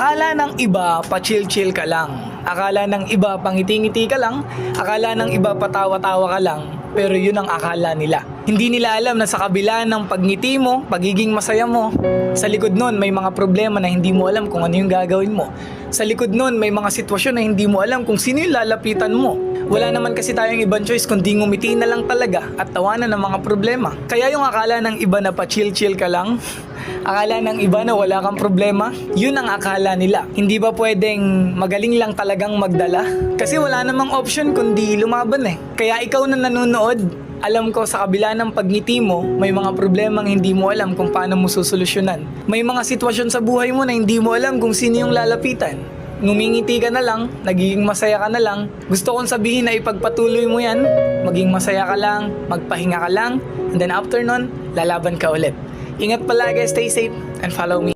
Akala ng iba, pa-chill-chill ka lang. Akala ng iba, pangiti-ngiti ka lang. Akala ng iba, patawa-tawa ka lang. Pero yun ang akala nila. Hindi nila alam na sa kabila ng pagngiti mo, pagiging masaya mo, sa likod nun may mga problema na hindi mo alam kung ano yung gagawin mo. Sa likod nun may mga sitwasyon na hindi mo alam kung sino yung lalapitan mo. Wala naman kasi tayong ibang choice kundi ngumiti na lang talaga at tawanan ng mga problema. Kaya yung akala ng iba na pa-chill-chill ka lang, akala ng iba na wala kang problema, yun ang akala nila. Hindi ba pwedeng magaling lang talagang magdala? Kasi wala namang option kundi lumaban eh. Kaya ikaw na nanonood, alam ko sa kabila ng pagngiti mo, may mga problemang hindi mo alam kung paano mo susolusyonan. May mga sitwasyon sa buhay mo na hindi mo alam kung sino yung lalapitan. Ngumingiti ka na lang, nagiging masaya ka na lang. Gusto kong sabihin na ipagpatuloy mo yan, maging masaya ka lang, magpahinga ka lang, and then after nun, lalaban ka ulit. Ingat palagi, stay safe, and follow me.